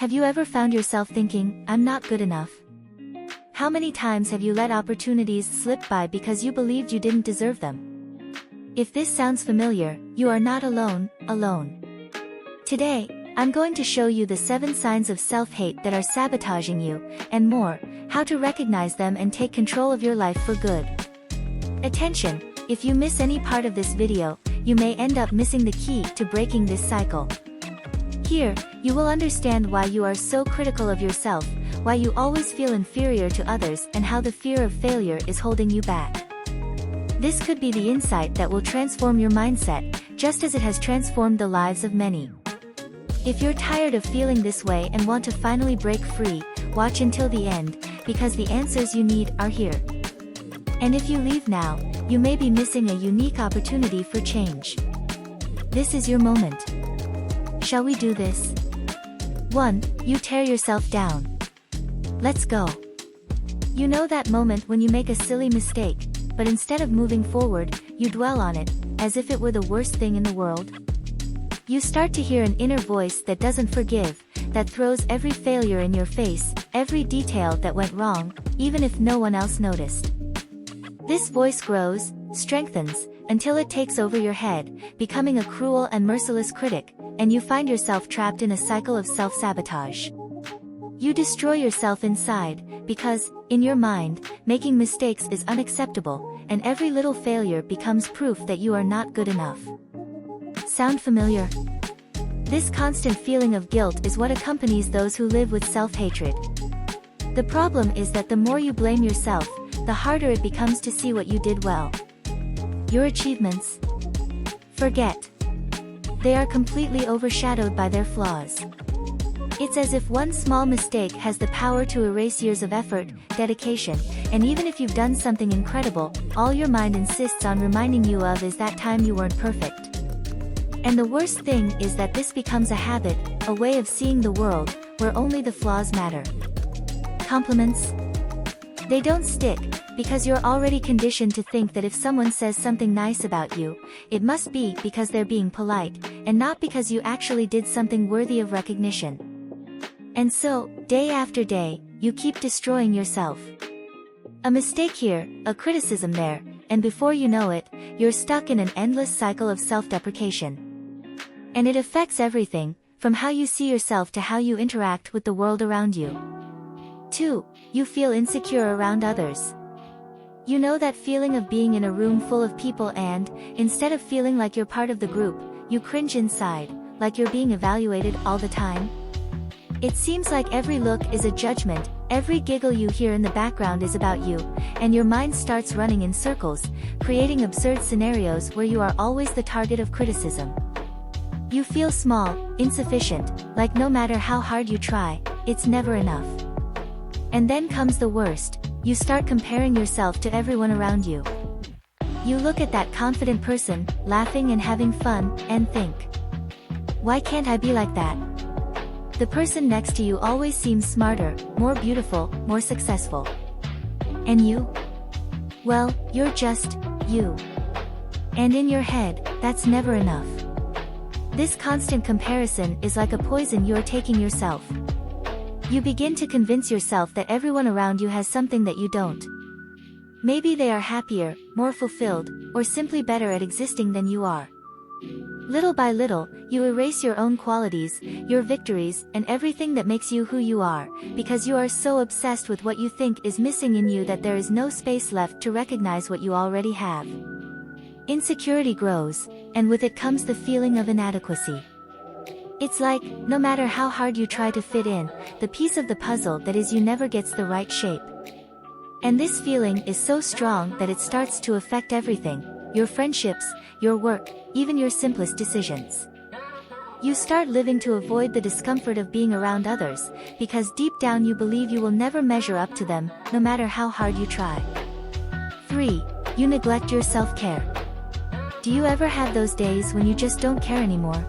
Have you ever found yourself thinking, I'm not good enough? How many times have you let opportunities slip by because you believed you didn't deserve them? If this sounds familiar, you are not alone. Today, I'm going to show you the 7 signs of self-hate that are sabotaging you, and more, how to recognize them and take control of your life for good. Attention, if you miss any part of this video, you may end up missing the key to breaking this cycle. Here, you will understand why you are so critical of yourself, why you always feel inferior to others, and how the fear of failure is holding you back. This could be the insight that will transform your mindset, just as it has transformed the lives of many. If you're tired of feeling this way and want to finally break free, watch until the end, because the answers you need are here. And if you leave now, you may be missing a unique opportunity for change. This is your moment. Shall we do this? 1. You tear yourself down. Let's go. You know that moment when you make a silly mistake, but instead of moving forward, you dwell on it, as if it were the worst thing in the world? You start to hear an inner voice that doesn't forgive, that throws every failure in your face, every detail that went wrong, even if no one else noticed. This voice grows, strengthens, until it takes over your head, becoming a cruel and merciless critic, and you find yourself trapped in a cycle of self-sabotage. You destroy yourself inside, because, in your mind, making mistakes is unacceptable, and every little failure becomes proof that you are not good enough. Sound familiar? This constant feeling of guilt is what accompanies those who live with self-hatred. The problem is that the more you blame yourself, the harder it becomes to see what you did well. Your achievements? Forget. They are completely overshadowed by their flaws. It's as if one small mistake has the power to erase years of effort, dedication, and even if you've done something incredible, all your mind insists on reminding you of is that time you weren't perfect. And the worst thing is that this becomes a habit, a way of seeing the world, where only the flaws matter. Compliments? They don't stick, because you're already conditioned to think that if someone says something nice about you, it must be because they're being polite, and not because you actually did something worthy of recognition. And so, day after day, you keep destroying yourself. A mistake here, a criticism there, and before you know it, you're stuck in an endless cycle of self-depreciation. And it affects everything, from how you see yourself to how you interact with the world around you. 2. You feel insecure around others. You know that feeling of being in a room full of people and, instead of feeling like you're part of the group, you cringe inside, like you're being evaluated all the time? It seems like every look is a judgment, every giggle you hear in the background is about you, and your mind starts running in circles, creating absurd scenarios where you are always the target of criticism. You feel small, insufficient, like no matter how hard you try, it's never enough. And then comes the worst, you start comparing yourself to everyone around you. You look at that confident person, laughing and having fun, and think, why can't I be like that? The person next to you always seems smarter, more beautiful, more successful. And you? Well, you're just, you. And in your head, that's never enough. This constant comparison is like a poison you're taking yourself. You begin to convince yourself that everyone around you has something that you don't. Maybe they are happier, more fulfilled, or simply better at existing than you are. Little by little, you erase your own qualities, your victories, and everything that makes you who you are, because you are so obsessed with what you think is missing in you that there is no space left to recognize what you already have. Insecurity grows, and with it comes the feeling of inadequacy. It's like, no matter how hard you try to fit in, the piece of the puzzle that is you never gets the right shape. And this feeling is so strong that it starts to affect everything, your friendships, your work, even your simplest decisions. You start living to avoid the discomfort of being around others, because deep down you believe you will never measure up to them, no matter how hard you try. 3. You neglect your self-care. Do you ever have those days when you just don't care anymore?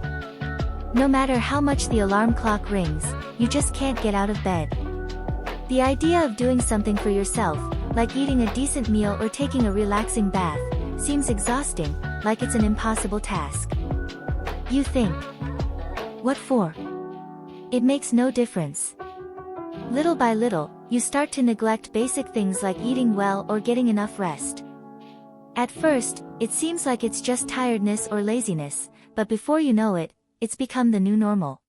No matter how much the alarm clock rings, you just can't get out of bed. The idea of doing something for yourself, like eating a decent meal or taking a relaxing bath, seems exhausting, like it's an impossible task. You think, what for? It makes no difference. Little by little, you start to neglect basic things like eating well or getting enough rest. At first, it seems like it's just tiredness or laziness, but before you know it, it's become the new normal.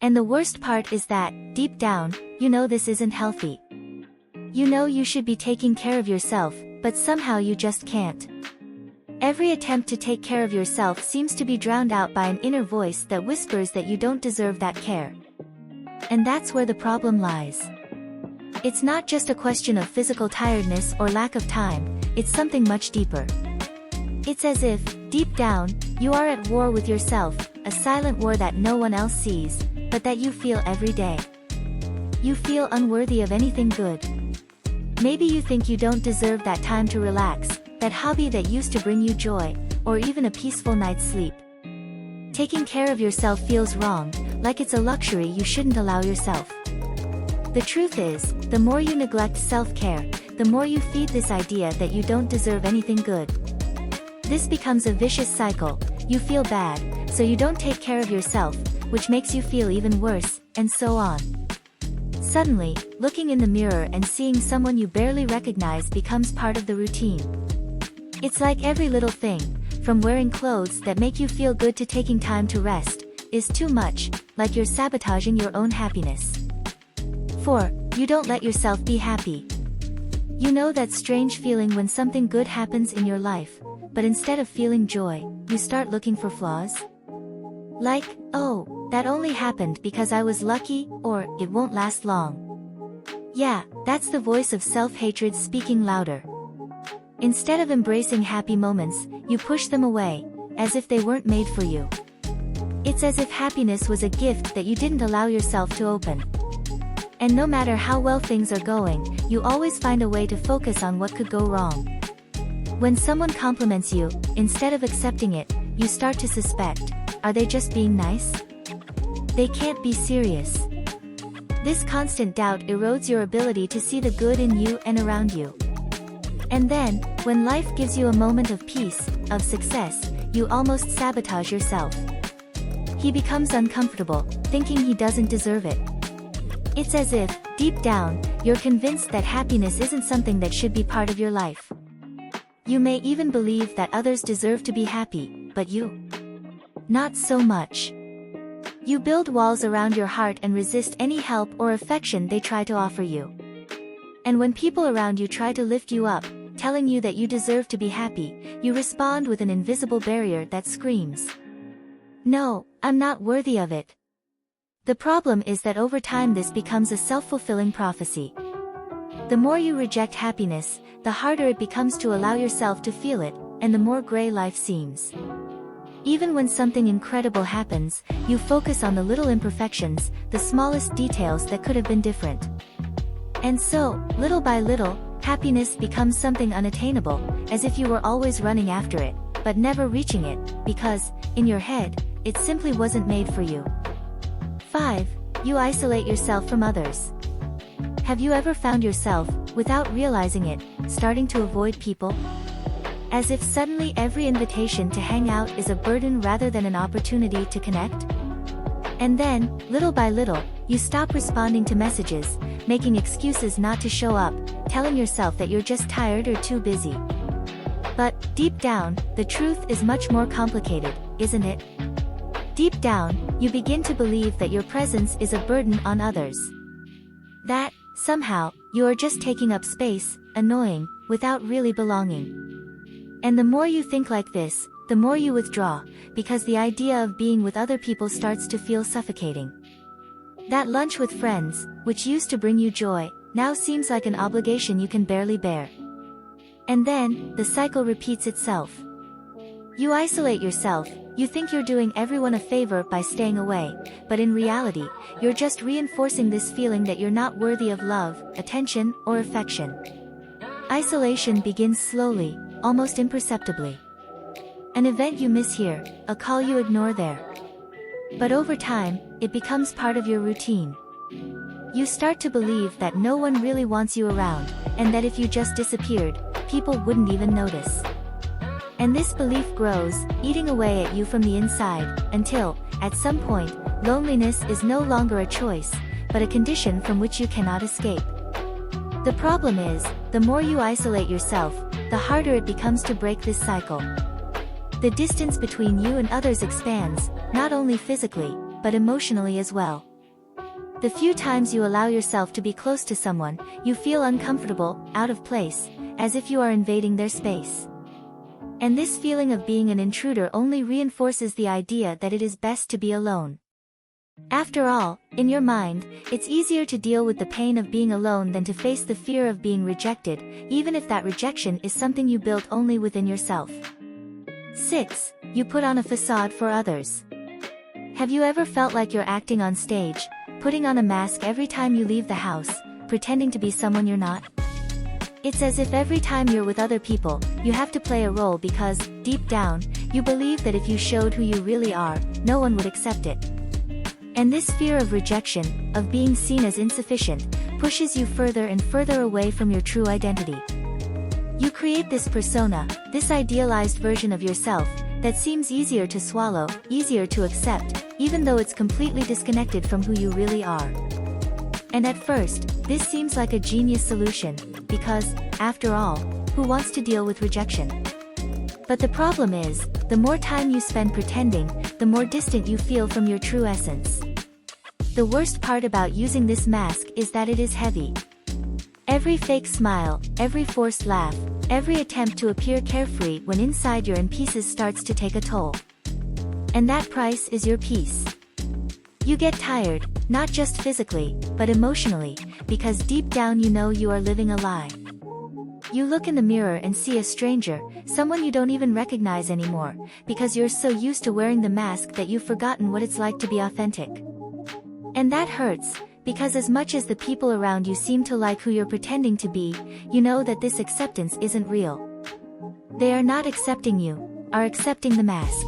And the worst part is that, deep down, you know this isn't healthy. You know you should be taking care of yourself, but somehow you just can't. Every attempt to take care of yourself seems to be drowned out by an inner voice that whispers that you don't deserve that care. And that's where the problem lies. It's not just a question of physical tiredness or lack of time, it's something much deeper. It's as if, deep down, you are at war with yourself, a silent war that no one else sees, but that you feel every day. You feel unworthy of anything good. Maybe you think you don't deserve that time to relax, that hobby that used to bring you joy, or even a peaceful night's sleep. Taking care of yourself feels wrong, like it's a luxury you shouldn't allow yourself. The truth is, the more you neglect self-care, the more you feed this idea that you don't deserve anything good. This becomes a vicious cycle. You feel bad, so you don't take care of yourself, which makes you feel even worse, and so on. Suddenly, looking in the mirror and seeing someone you barely recognize becomes part of the routine. It's like every little thing, from wearing clothes that make you feel good to taking time to rest, is too much, like you're sabotaging your own happiness. 4. You don't let yourself be happy. You know that strange feeling when something good happens in your life, but instead of feeling joy, you start looking for flaws? Like, oh, that only happened because I was lucky, or it won't last long. Yeah, that's the voice of self-hatred speaking louder. Instead of embracing happy moments, you push them away, as if they weren't made for you. It's as if happiness was a gift that you didn't allow yourself to open. And no matter how well things are going, you always find a way to focus on what could go wrong. When someone compliments you, instead of accepting it, you start to suspect, are they just being nice? They can't be serious. This constant doubt erodes your ability to see the good in you and around you. And then, when life gives you a moment of peace, of success, you almost sabotage yourself. He becomes uncomfortable, thinking he doesn't deserve it. It's as if, deep down, you're convinced that happiness isn't something that should be part of your life. You may even believe that others deserve to be happy, but you? Not so much. You build walls around your heart and resist any help or affection they try to offer you. And when people around you try to lift you up, telling you that you deserve to be happy, you respond with an invisible barrier that screams, "No, I'm not worthy of it." The problem is that over time this becomes a self-fulfilling prophecy. The more you reject happiness, the harder it becomes to allow yourself to feel it, and the more gray life seems. Even when something incredible happens, you focus on the little imperfections, the smallest details that could have been different. And so, little by little, happiness becomes something unattainable, as if you were always running after it, but never reaching it, because, in your head, it simply wasn't made for you. 5. You isolate yourself from others. Have you ever found yourself, without realizing it, starting to avoid people? As if suddenly every invitation to hang out is a burden rather than an opportunity to connect? And then, little by little, you stop responding to messages, making excuses not to show up, telling yourself that you're just tired or too busy. But, deep down, the truth is much more complicated, isn't it? Deep down, you begin to believe that your presence is a burden on others. That, somehow, you are just taking up space, annoying, without really belonging. And the more you think like this, the more you withdraw, because the idea of being with other people starts to feel suffocating. That lunch with friends, which used to bring you joy, now seems like an obligation you can barely bear. And then, the cycle repeats itself. You isolate yourself, you think you're doing everyone a favor by staying away, but in reality, you're just reinforcing this feeling that you're not worthy of love, attention, or affection. Isolation begins slowly, almost imperceptibly. An event you miss here, a call you ignore there. But over time, it becomes part of your routine. You start to believe that no one really wants you around, and that if you just disappeared, people wouldn't even notice. And this belief grows, eating away at you from the inside, until, at some point, loneliness is no longer a choice, but a condition from which you cannot escape. The problem is, the more you isolate yourself, the harder it becomes to break this cycle. The distance between you and others expands, not only physically, but emotionally as well. The few times you allow yourself to be close to someone, you feel uncomfortable, out of place, as if you are invading their space. And this feeling of being an intruder only reinforces the idea that it is best to be alone. After all, in your mind, it's easier to deal with the pain of being alone than to face the fear of being rejected, even if that rejection is something you built only within yourself. 6. You put on a facade for others. Have you ever felt like you're acting on stage, putting on a mask every time you leave the house, pretending to be someone you're not? It's as if every time you're with other people, you have to play a role because, deep down, you believe that if you showed who you really are, no one would accept it. And this fear of rejection, of being seen as insufficient, pushes you further and further away from your true identity. You create this persona, this idealized version of yourself, that seems easier to swallow, easier to accept, even though it's completely disconnected from who you really are. And at first, this seems like a genius solution, because, after all, who wants to deal with rejection? But the problem is, the more time you spend pretending, the more distant you feel from your true essence. The worst part about using this mask is that it is heavy. Every fake smile, every forced laugh, every attempt to appear carefree when inside you're in pieces starts to take a toll. And that price is your peace. You get tired, not just physically, but emotionally, because deep down you know you are living a lie. You look in the mirror and see a stranger, someone you don't even recognize anymore, because you're so used to wearing the mask that you've forgotten what it's like to be authentic. And that hurts, because as much as the people around you seem to like who you're pretending to be, you know that this acceptance isn't real. They are not accepting you, are accepting the mask.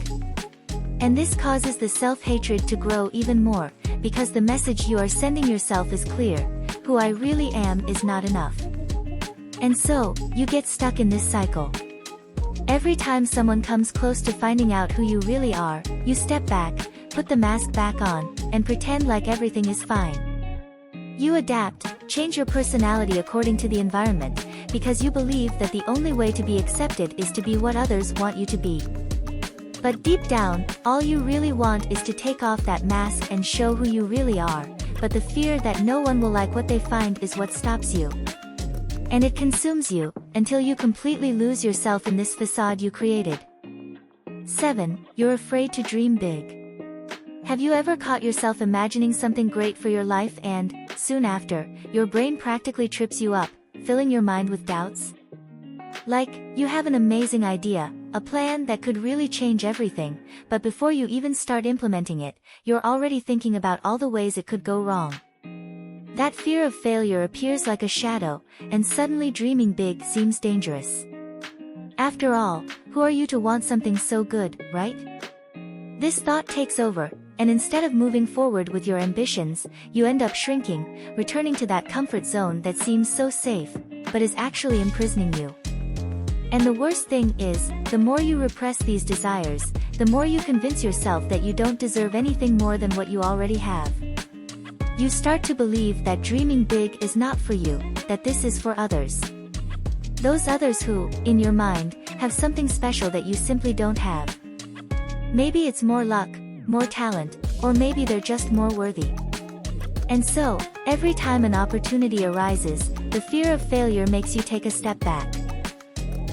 And this causes the self-hatred to grow even more, because the message you are sending yourself is clear: who I really am is not enough. And so, you get stuck in this cycle. Every time someone comes close to finding out who you really are, you step back, put the mask back on, and pretend like everything is fine. You adapt, change your personality according to the environment, because you believe that the only way to be accepted is to be what others want you to be. But deep down, all you really want is to take off that mask and show who you really are, but the fear that no one will like what they find is what stops you. And it consumes you, until you completely lose yourself in this facade you created. 7. You're afraid to dream big. Have you ever caught yourself imagining something great for your life and, soon after, your brain practically trips you up, filling your mind with doubts? Like, you have an amazing idea, a plan that could really change everything, but before you even start implementing it, you're already thinking about all the ways it could go wrong. That fear of failure appears like a shadow, and suddenly dreaming big seems dangerous. After all, who are you to want something so good, right? This thought takes over, and instead of moving forward with your ambitions, you end up shrinking, returning to that comfort zone that seems so safe, but is actually imprisoning you. And the worst thing is, the more you repress these desires, the more you convince yourself that you don't deserve anything more than what you already have. You start to believe that dreaming big is not for you, that this is for others. Those others who, in your mind, have something special that you simply don't have. Maybe it's more luck, more talent, or maybe they're just more worthy. And so, every time an opportunity arises, the fear of failure makes you take a step back.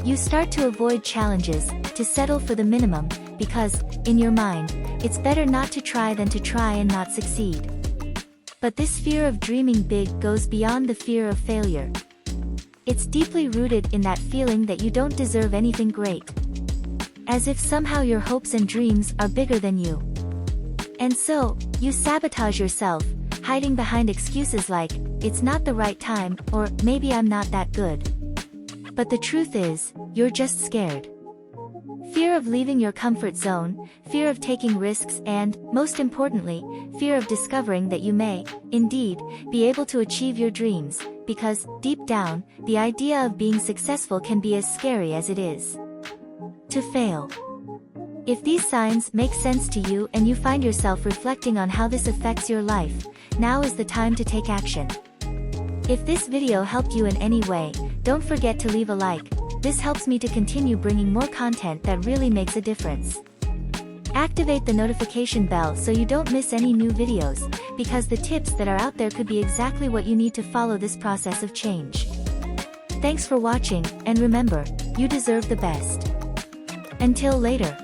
You start to avoid challenges, to settle for the minimum, because, in your mind, it's better not to try than to try and not succeed. But this fear of dreaming big goes beyond the fear of failure. It's deeply rooted in that feeling that you don't deserve anything great. As if somehow your hopes and dreams are bigger than you. And so, you sabotage yourself, hiding behind excuses like, it's not the right time, or maybe I'm not that good. But the truth is, you're just scared. Fear of leaving your comfort zone, fear of taking risks and, most importantly, fear of discovering that you may, indeed, be able to achieve your dreams, because, deep down, the idea of being successful can be as scary as it is. to fail. If these signs make sense to you and you find yourself reflecting on how this affects your life, now is the time to take action. If this video helped you in any way, don't forget to leave a like. This helps me to continue bringing more content that really makes a difference. Activate the notification bell so you don't miss any new videos, because the tips that are out there could be exactly what you need to follow this process of change. Thanks for watching, and remember, you deserve the best. Until later.